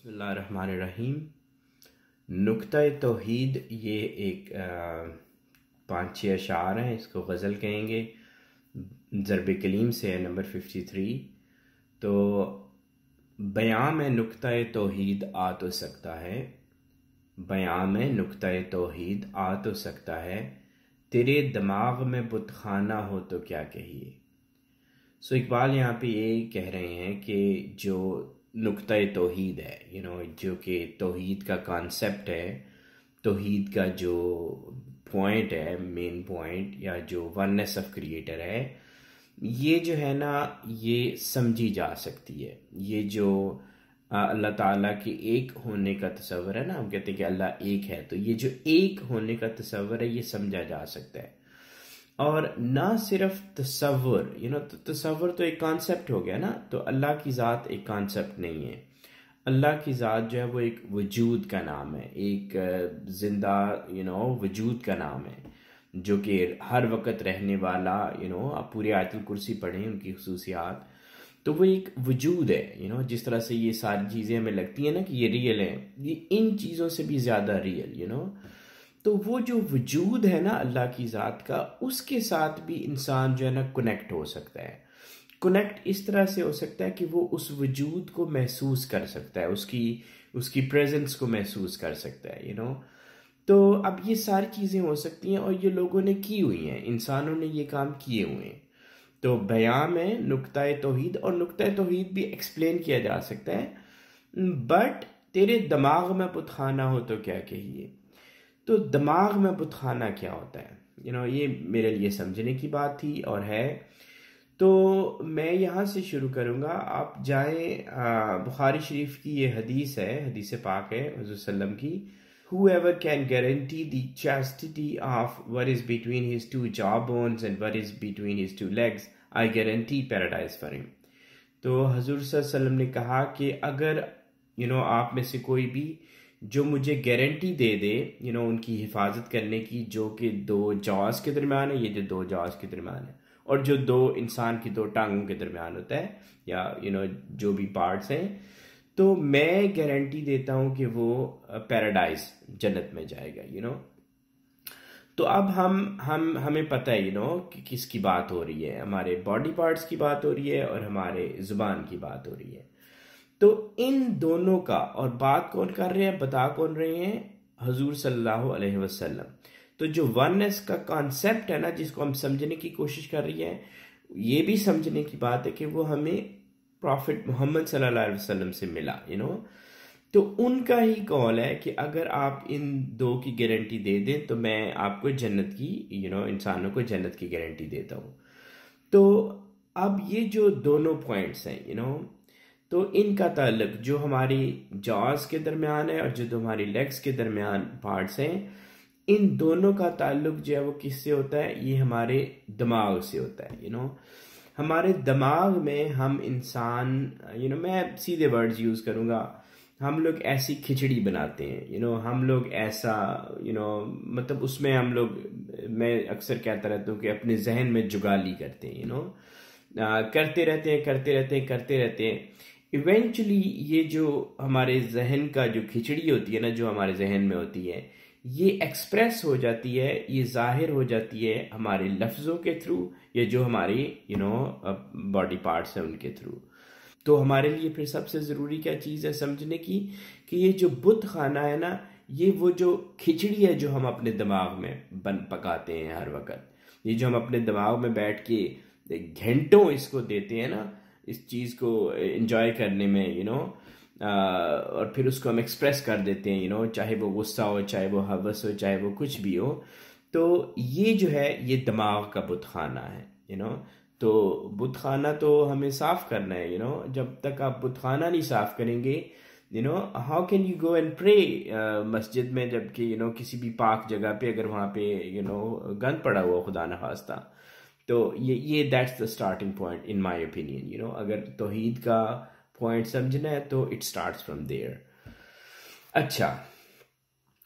बिस्मिल्लाहिर्रहमानिर्रहीम। नुक्ता तौहीद ये एक 5-6 अशार हैं, इसको गज़ल कहेंगे। ज़रब कलीम से है नंबर 53। तो बयां में नुक्ता तौहीद आ तो सकता है, बयां में नुक्ता तौहीद आ तो सकता है, तेरे दिमाग में बुतखाना हो तो क्या कहिए। सो इकबाल यहाँ पे ये कह रहे हैं कि जो नुक्ता तौहीद है, जो कि तौहीद का कॉन्सेप्ट है, तौहीद का जो पॉइंट है, मेन पॉइंट, या जो वननेस ऑफ क्रिएटर है, ये जो है ना, ये समझी जा सकती है। ये जो अल्लाह ताला के एक होने का तस्वर है ना, हम कहते हैं कि अल्लाह एक है, तो ये जो एक होने का तस्वर है ये समझा जा सकता है। और ना सिर्फ तसव्वुर, तो तसव्वुर तो एक कॉन्सेप्ट हो गया ना, तो अल्लाह की ज़ात एक कॉन्सेप्ट नहीं है। अल्लाह की ज़ात जो है वो एक वजूद का नाम है, एक जिंदा वजूद का नाम है, जो कि हर वक्त रहने वाला। आप पूरी आयतुल कुर्सी पढ़ें, उनकी खुसूसियात, तो वो एक वजूद है। जिस तरह से ये सारी चीज़ें हमें लगती हैं ना कि ये रियल है, ये इन चीज़ों से भी ज़्यादा रियल। तो वो जो वजूद है ना अल्लाह की ज़ात का, उसके साथ भी इंसान जो है ना कनेक्ट हो सकता है। कनेक्ट इस तरह से हो सकता है कि वो उस वजूद को महसूस कर सकता है, उसकी प्रेजेंस को महसूस कर सकता है। तो अब ये सारी चीज़ें हो सकती हैं, और ये लोगों ने की हुई हैं, इंसानों ने ये काम किए हुए हैं। तो बयां में नुक्ता तौहीद, और नुक्ता तौहीद भी एक्सप्लेन किया जा सकता है, बट तेरे दिमाग में बुतखाना हो तो क्या कहिए। तो दिमाग में बुतखाना क्या होता है, ये मेरे लिए समझने की बात थी और है। तो मैं यहाँ से शुरू करूँगा। आप जाएं, बुखारी शरीफ की ये हदीस है, हदीस पाक है हुज़ूर सल्लम की। Whoever can guarantee the chastity of what is between his two jawbones and what is between his two legs, I guarantee paradise for him. तो हुज़ूर सल्लम ने कहा कि अगर आप में से कोई भी जो मुझे गारंटी दे दे उनकी हिफाजत करने की, जो कि दो जॉज के दरमियान है, ये जो दो जॉज के दरमियान है, और जो दो इंसान की दो टांगों के दरमियान होता है, या जो भी पार्ट्स हैं, तो मैं गारंटी देता हूं कि वो पैराडाइज, जन्नत में जाएगा। तो अब हमें पता है कि किसकी बात हो रही है, हमारे बॉडी पार्ट्स की बात हो रही है और हमारे जुबान की बात हो रही है। तो इन दोनों का, और बात कौन कर रहे हैं, बता कौन रहे हैं, हुजूर सल्लल्लाहु अलैहि वसल्लम। तो जो वननेस का कॉन्सेप्ट है ना, जिसको हम समझने की कोशिश कर रही है, ये भी समझने की बात है कि वो हमें प्रॉफिट मोहम्मद सल्लल्लाहु अलैहि वसल्लम से मिला। तो उनका ही कौल है कि अगर आप इन दो की गारंटी दे दें तो मैं आपको जन्नत की, इंसानों को जन्नत की गारंटी देता हूँ। तो अब ये जो दोनों पॉइंट्स हैं, तो इनका ताल्लुक जो हमारी जॉज के दरमियान है और जो हमारी लेग्स के दरमियान पार्ट्स हैं, इन दोनों का ताल्लुक जो है वो किससे होता है, ये हमारे दिमाग से होता है। हमारे दिमाग में हम इंसान, मैं सीधे वर्ड्स यूज़ करूँगा, हम लोग ऐसी खिचड़ी बनाते हैं, हम लोग ऐसा, मतलब उसमें हम लोग, मैं अक्सर कहता रहता हूँ कि अपने जहन में जुगाली करते हैं, करते रहते हैं। इवेंचुअली ये जो हमारे जहन का जो खिचड़ी होती है ना, जो हमारे जहन में होती है, ये एक्सप्रेस हो जाती है, ये जाहिर हो जाती है हमारे लफ्ज़ों के थ्रू, या जो हमारी बॉडी पार्ट्स हैं उनके थ्रू। तो हमारे लिए फिर सबसे ज़रूरी क्या चीज़ है समझने की, कि ये जो बुत खाना है ना, ये वो जो खिचड़ी है जो हम अपने दिमाग में पकाते हैं हर वक्त, ये जो हम अपने दिमाग में बैठ के घंटों इसको देते हैं ना, इस चीज़ को एंजॉय करने में, और फिर उसको हम एक्सप्रेस कर देते हैं, चाहे वो गुस्सा हो, चाहे वो हवस हो, चाहे वो कुछ भी हो। तो ये जो है ये दिमाग का बुतखाना है। तो बुतखाना तो हमें साफ करना है। जब तक आप बुतखाना नहीं साफ करेंगे, how can you go and pray मस्जिद में, जबकि किसी भी पाक जगह पे अगर वहाँ पे गंद पड़ा हुआ, खुदा न खास्ता। तो ये that's the starting point in my opinion. अगर तौहीद का पॉइंट समझना है तो इट स्टार्ट्स फ्रॉम देयर। अच्छा,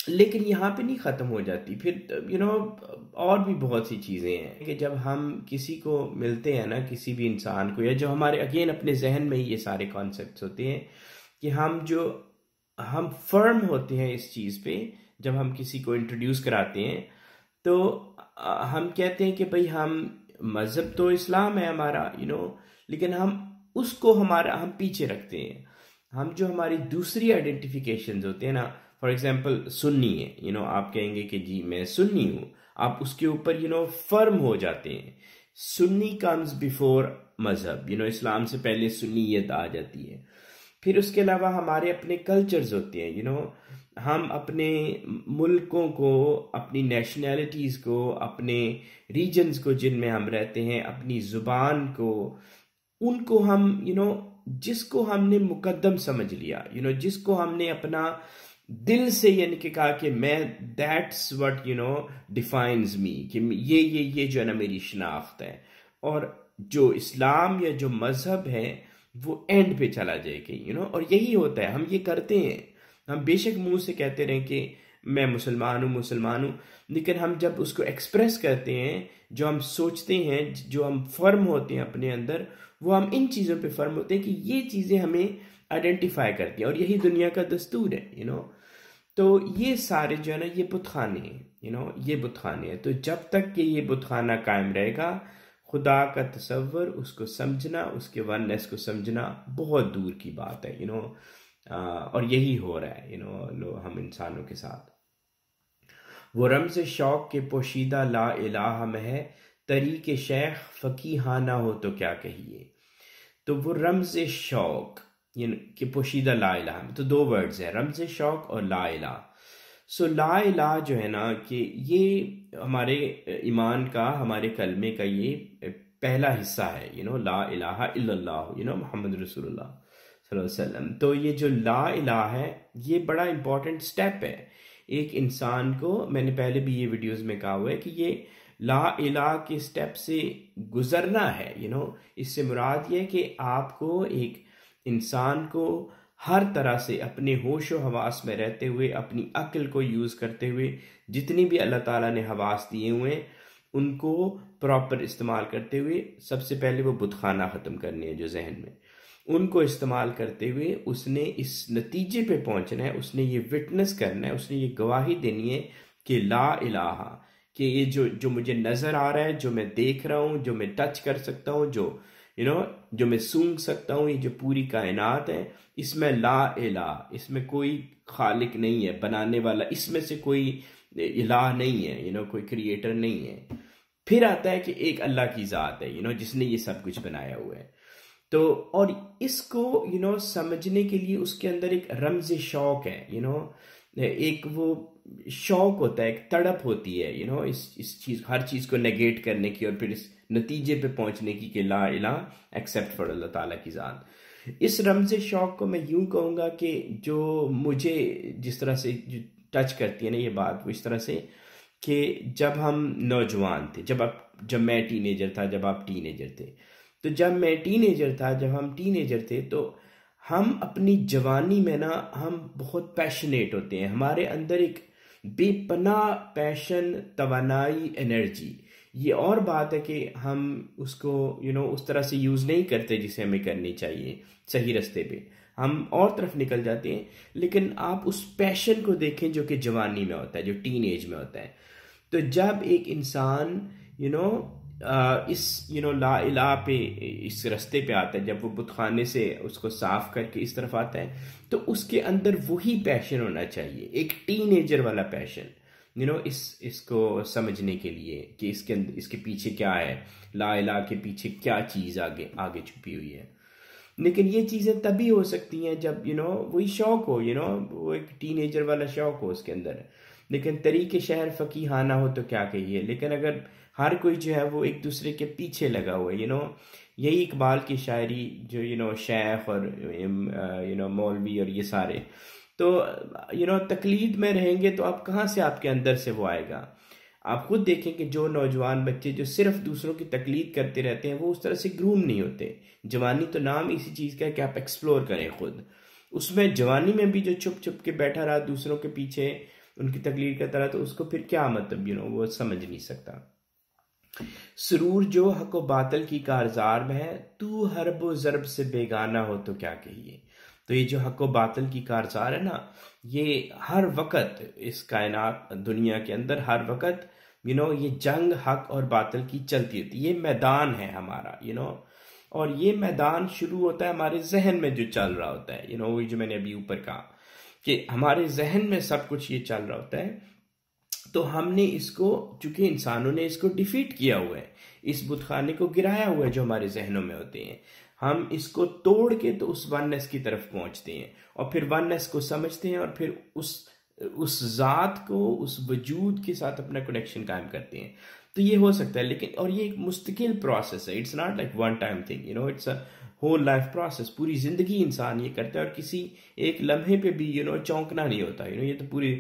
लेकिन यहाँ पे नहीं ख़त्म हो जाती, फिर और भी बहुत सी चीज़ें हैं कि जब हम किसी को मिलते हैं ना, किसी भी इंसान को, या जो हमारे अगेन अपने जहन में ही ये सारे कॉन्सेप्ट्स होते हैं, कि हम जो हम फर्म होते हैं इस चीज़ पे जब हम किसी को इंट्रोड्यूस कराते हैं, तो हम कहते हैं कि भाई हम मज़हब तो इस्लाम है हमारा, लेकिन हम उसको हम पीछे रखते हैं। हम जो हमारी दूसरी आइडेंटिफिकेशंस होते हैं ना, फॉर एग्जांपल सुन्नी है, आप कहेंगे कि जी मैं सुन्नी हूँ, आप उसके ऊपर फर्म हो जाते हैं। सुन्नी कम्स बिफोर मज़हब, इस्लाम से पहले सुन्नियत आ जाती है। फिर उसके अलावा हमारे अपने कल्चर्स होते हैं, हम अपने मुल्कों को, अपनी नेशनैलिटीज़ को, अपने रीजन्स को जिनमें हम रहते हैं, अपनी ज़ुबान को, उनको हम जिसको हमने मुकद्दम समझ लिया, जिसको हमने अपना दिल से यानी कि कहा कि मैं दैट्स व्हाट डिफाइंस मी, कि ये जो है ना मेरी शनाख्त है। और जो इस्लाम या जो मज़हब है वो एंड पे चला जाएगा, और यही होता है, हम ये करते हैं। हम बेशक मुंह से कहते रहें कि मैं मुसलमान हूँ मुसलमान हूँ, लेकिन हम जब उसको एक्सप्रेस करते हैं, जो हम सोचते हैं, जो हम फर्म होते हैं अपने अंदर, वो हम इन चीज़ों पे फर्म होते हैं कि ये चीज़ें हमें आइडेंटिफाई करती हैं, और यही दुनिया का दस्तूर है। तो ये सारे जो है ना ये बुतखाने हैं, ये बुतखाने हैं। तो जब तक कि ये बुतखाना कायम रहेगा, खुदा का तसव्वुर, उसको समझना, उसके वननेस को समझना बहुत दूर की बात है, और यही हो रहा है हम इंसानों के साथ। वो रमज़ शौक के पोशीदा ला इलाहा में है, तरीके शेख फ़कीहाना हो तो क्या कहिए। तो वो रमज़ शौक कि पोशीदा ला इलाहा में, तो दो वर्ड्स हैं, रमज़ शौक और ला इलाहा। सो ला इलाहा जो है ना, कि ये हमारे ईमान का, हमारे कलमे का ये पहला हिस्सा है, ला इलाहा इल्लल्लाह, मोहम्मद रसूलुल्लाह सल्लल्लाहु अलैहि वसल्लम। तो ये जो ला इलाहा है, ये बड़ा इंपॉर्टेंट स्टेप है एक इंसान को। मैंने पहले भी ये वीडियोस में कहा हुआ है कि ये ला इलाहा के स्टेप से गुजरना है। इससे मुराद ये है कि आपको, एक इंसान को, हर तरह से अपने होश व हवास में रहते हुए, अपनी अक्ल को यूज़ करते हुए, जितनी भी अल्लाह ताला ने हवास दिए हुए हैं उनको प्रॉपर इस्तेमाल करते हुए, सबसे पहले वो बुतखाना ख़त्म करने हैं जो जहन में, उनको इस्तेमाल करते हुए उसने इस नतीजे पे पहुंचना है, उसने ये विटनेस करना है, उसने ये गवाही देनी है कि ला इलाहा, कि ये जो मुझे नज़र आ रहा है, जो मैं देख रहा हूँ, जो मैं टच कर सकता हूँ, जो मैं सूंघ सकता हूँ, ये जो पूरी कायनात है, इसमें ला इलाहा, इसमें कोई खालिक नहीं है, बनाने वाला, इसमें से कोई इलाह नहीं है, कोई क्रिएटर नहीं है। फिर आता है कि एक अल्लाह की ज़ात है, जिसने ये सब कुछ बनाया हुआ है। तो और इसको समझने के लिए उसके अंदर एक रमज़ शौक है, एक वो शौक होता है, एक तड़प होती है, इस चीज़, हर चीज़ को नेगेट करने की, और फिर इस नतीजे पे पहुंचने की कि ला इलाहा एक्सेप्ट फॉर अल्लाह ताला की ज़ात। इस रमज़ शौक को मैं यूं कहूँगा कि जो मुझे जिस तरह से जो टच करती है ना ये बात, वो इस तरह से कि जब हम नौजवान थे, जब मैं टीनेजर था, जब आप टीनेजर थे, तो जब मैं टीनेजर था, जब हम टीनेजर थे, तो हम अपनी जवानी में ना, हम बहुत पैशनेट होते हैं, हमारे अंदर एक बेपनाह पैशन, तवानाई, एनर्जी। ये और बात है कि हम उसको उस तरह से यूज़ नहीं करते जिसे हमें करनी चाहिए सही रास्ते पे, हम और तरफ निकल जाते हैं। लेकिन आप उस पैशन को देखें जो कि जवानी में होता है, जो टीन एज में होता है। तो जब एक इंसान इस ला इलाहा पे, इस रास्ते पे आता है, जब वो बुतखाने से उसको साफ करके इस तरफ आता है, तो उसके अंदर वही पैशन होना चाहिए, एक टीनेजर वाला पैशन, इसको समझने के लिए कि इसके अंदर, इसके पीछे क्या है, ला इलाहा के पीछे क्या चीज़ आगे आगे छुपी हुई है। लेकिन ये चीज़ें तभी हो सकती हैं जब वही शौक हो, वो एक टीनेजर वाला शौक हो उसके अंदर। लेकिन तरीके शहर फ़कीहाना हो तो क्या कहिए। लेकिन अगर हर कोई जो है वो एक दूसरे के पीछे लगा हुआ है, यही इकबाल की शायरी, जो शेख और मौलवी और ये सारे, तो तकलीद में रहेंगे तो आप कहाँ से, आपके अंदर से वो आएगा। आप खुद देखें कि जो नौजवान बच्चे जो सिर्फ दूसरों की तकलीद करते रहते हैं, वो उस तरह से ग्रूम नहीं होते। जवानी तो नाम इसी चीज़ का है कि आप एक्सप्लोर करें खुद। उसमें जवानी में भी जो छुप छुप के बैठा रहा दूसरों के पीछे, उनकी तकलीद करता रहा, तो उसको फिर क्या मतलब, वो समझ नहीं सकता। सुरूर जो हक व बातल की कारजार में है, तू हरब व ज़रब से बेगाना हो तो क्या कहिए। तो ये जो हक व बातिल की कारज़ार है ना, ये हर वक्त इस कायनात दुनिया के अंदर हर वक्त ये जंग हक और बातिल की चलती रहती है। ये मैदान है हमारा और ये मैदान शुरू होता है हमारे जहन में जो चल रहा होता है वही जो मैंने अभी ऊपर कहा कि हमारे जहन में सब कुछ ये चल रहा होता है। तो हमने इसको, चूंकि इंसानों ने इसको डिफीट किया हुआ है, इस बुतखाने को गिराया हुआ है जो हमारे जहनों में होते हैं, हम इसको तोड़ के तो उस वननेस की तरफ पहुंचते हैं और फिर वननेस को समझते हैं और फिर उस जात को, उस वजूद के साथ अपना कनेक्शन कायम करते हैं। तो ये हो सकता है, लेकिन और ये एक मुस्तकिल प्रोसेस है। It's not like one time thing, it's a whole life process. पूरी जिंदगी इंसान ये करता है और किसी एक लम्हे पे भी चौंकना नहीं होता। ये तो पूरी,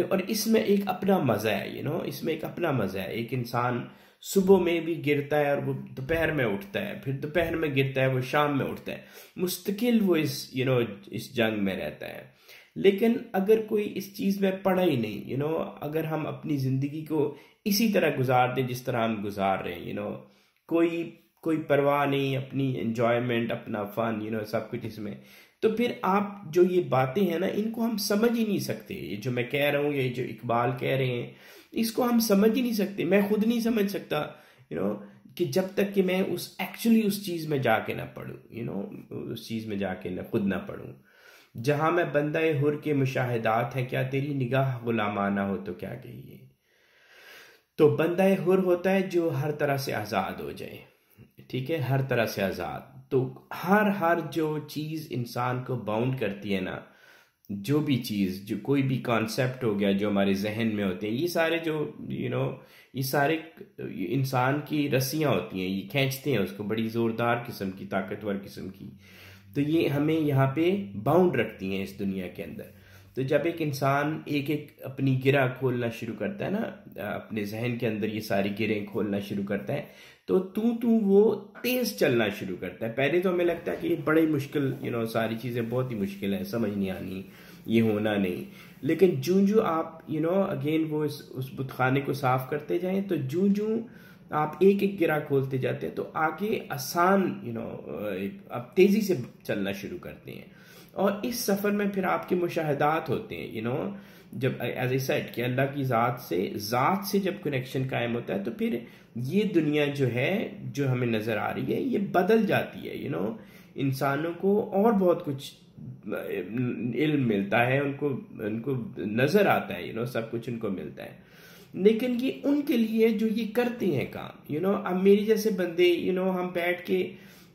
और इसमें एक अपना मजा है। इसमें एक अपना मजा है। एक इंसान सुबह में भी गिरता है और वो दोपहर में उठता है, फिर दोपहर में गिरता है, वो शाम में उठता है। मुस्तकिल वो इस जंग में रहता है। लेकिन अगर कोई इस चीज में पड़ा ही नहीं, अगर हम अपनी जिंदगी को इसी तरह गुजार दें जिस तरह हम गुजार रहे हैं, कोई परवाह नहीं, अपनी एंजॉयमेंट, अपना फन, सब कुछ इसमें, तो फिर आप जो ये बातें हैं ना, इनको हम समझ ही नहीं सकते। ये जो मैं कह रहा हूँ, ये जो इकबाल कह रहे हैं, इसको हम समझ ही नहीं सकते। मैं खुद नहीं समझ सकता कि जब तक कि मैं एक्चुअली उस चीज में जाके ना पढ़ूं, उस चीज में जाके ना खुद ना पढ़ूं। जहां मैं बंदा हुर के मुशाहिदात है, क्या तेरी निगाह गुलामाना हो तो क्या कहिए। तो बंदा हुर होता है जो हर तरह से आजाद हो जाए, ठीक है, हर तरह से आजाद। तो हर जो चीज इंसान को बाउंड करती है ना, जो भी चीज, जो कोई भी कॉन्सेप्ट हो गया जो हमारे जहन में होते हैं, ये सारे जो ये सारे इंसान की रस्सियां होती हैं, ये खींचते हैं उसको, बड़ी जोरदार किस्म की, ताकतवर किस्म की। तो ये हमें यहाँ पे बाउंड रखती हैं इस दुनिया के अंदर। तो जब एक इंसान एक एक अपनी गिरा खोलना शुरू करता है ना, अपने जहन के अंदर ये सारी गिरें खोलना शुरू करता है, तो तू वो तेज चलना शुरू करता है। पहले तो हमें लगता है कि ये बड़ी मुश्किल, सारी चीजें बहुत ही मुश्किल है, समझ नहीं आनी, ये होना नहीं। लेकिन जूं आप अगेन वो उस बुतखाने को साफ करते जाएं, तो जूं आप एक एक गिरा खोलते जाते हैं, तो आगे आसान आप तेजी से चलना शुरू करते हैं। और इस सफर में फिर आपके मुशाहिदात होते हैं, जब एज ए सेट कि अल्लाह की ज़ात से जब कनेक्शन कायम होता है, तो फिर ये दुनिया जो है, जो हमें नज़र आ रही है, ये बदल जाती है। इंसानों को और बहुत कुछ इल्म मिलता है, उनको नज़र आता है, सब कुछ उनको मिलता है। लेकिन ये उनके लिए जो ये करते हैं काम, अब मेरे जैसे बंदे, हम बैठ के,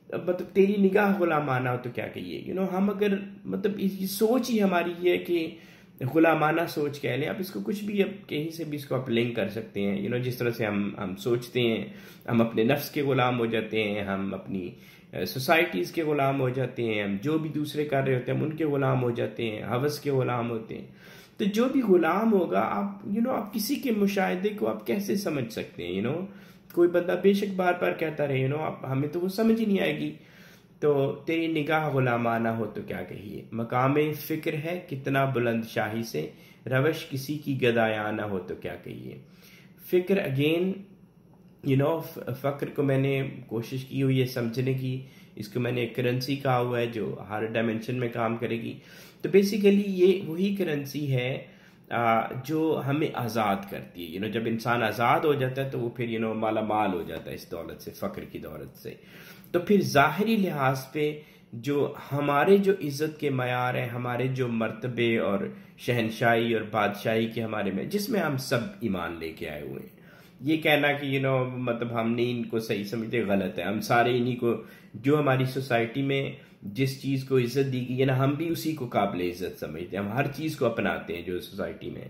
मतलब तेरी निगाह गुलामाना हो तो क्या कहिए, हम अगर, मतलब ये सोच ही हमारी ये है कि गुलामाना सोच कह लें, आप इसको कुछ भी, अब कहीं से भी इसको आप लिंक कर सकते हैं। जिस तरह से हम सोचते हैं, हम अपने नफ्स के गुलाम हो जाते हैं, हम अपनी सोसाइटीज़ के गुलाम हो जाते हैं, हम जो भी दूसरे कर रहे होते हैं हम उनके गुलाम हो जाते हैं, हवस के गुलाम होते हैं। तो जो भी गुलाम होगा, आप आप किसी के मुशाहिदे को आप कैसे समझ सकते हैं। कोई बंदा बेशक बार बार कहता रहे, आप हमें तो वो समझ ही नहीं आएगी। तो तेरी निगाह गुलामाना हो तो क्या कहिए, मकामे फिक्र है कितना बुलंद शाही से, रवश किसी की गदायाना हो तो क्या कहिए। फिक्र अगेन, फ़क्र को मैंने कोशिश की हुई है समझने की। इसको मैंने एक करेंसी कहा हुआ है जो हर डायमेंशन में काम करेगी। तो बेसिकली ये वही करेंसी है जो हमें आज़ाद करती है। जब इंसान आज़ाद हो जाता है तो वो फिर माला माल हो जाता है इस दौलत से, फ़क्र की दौलत से। तो फिर ज़ाहिरी लिहाज पे जो हमारे जो इज़्ज़त के मयार हैं, हमारे जो मर्तबे और शहनशाही और बादशाही के हमारे में, जिसमें हम सब ईमान लेके आए हुए हैं, ये कहना कि मतलब हम नहीं इनको सही समझते, गलत है। हम सारे इन्हीं को, जो हमारी सोसाइटी में जिस चीज़ को इज्जत दी गई है ना, हम भी उसी को काबिल इज्जत समझते हैं, हम हर चीज़ को अपनाते हैं जो सोसाइटी में।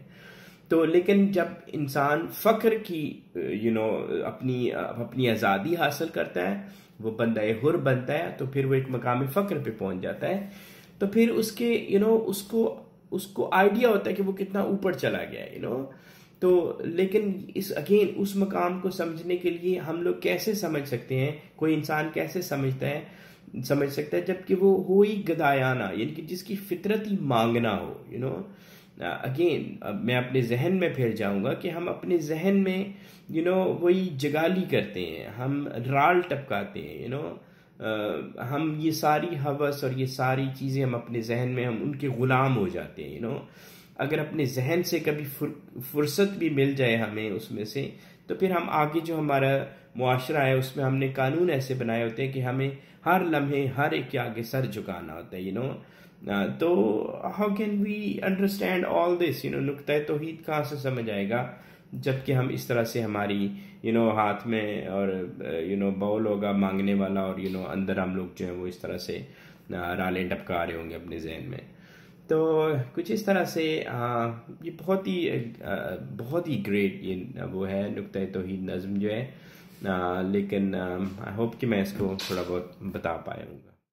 तो लेकिन जब इंसान फ़क्र की अपनी आज़ादी हासिल करता है, वो बंदा हुर बनता है, तो फिर वो एक मकाम फ़क्र पे पहुंच जाता है। तो फिर उसके उसको आइडिया होता है कि वो कितना ऊपर चला गया है। तो लेकिन अगेन उस मकाम को समझने के लिए हम लोग कैसे समझ सकते हैं, कोई इंसान कैसे समझ सकता है जबकि वो हो ही गदायाना, यानी कि जिसकी फितरत ही मांगना हो। अगेन मैं अपने जहन में फिर जाऊंगा कि हम अपने जहन में वही जगाली करते हैं, हम राल टपकाते हैं, हम ये सारी हवस और ये सारी चीज़ें हम अपने जहन में हम उनके ग़ुलाम हो जाते हैं। अगर अपने जहन से कभी फुर्सत भी मिल जाए हमें उसमें से, तो फिर हम आगे जो हमारा मुआशरा है उसमें हमने कानून ऐसे बनाए होते हैं कि हमें हर लम्हे हर एक के आगे सर झुकाना होता है। तो how can we understand all this, नुक्ता तौहीद कहाँ से समझ आएगा जबकि हम इस तरह से हमारी हाथ में और बाउल होगा मांगने वाला, और अंदर हम लोग जो है वो इस तरह से रालें टपका रहे होंगे अपने जहन में। तो कुछ इस तरह से ये बहुत ही ग्रेट ये वो है नुक्ता तौहीद नज़्म जो है। लेकिन आई होप कि मैं इसको थोड़ा बहुत बता पाया हूँ।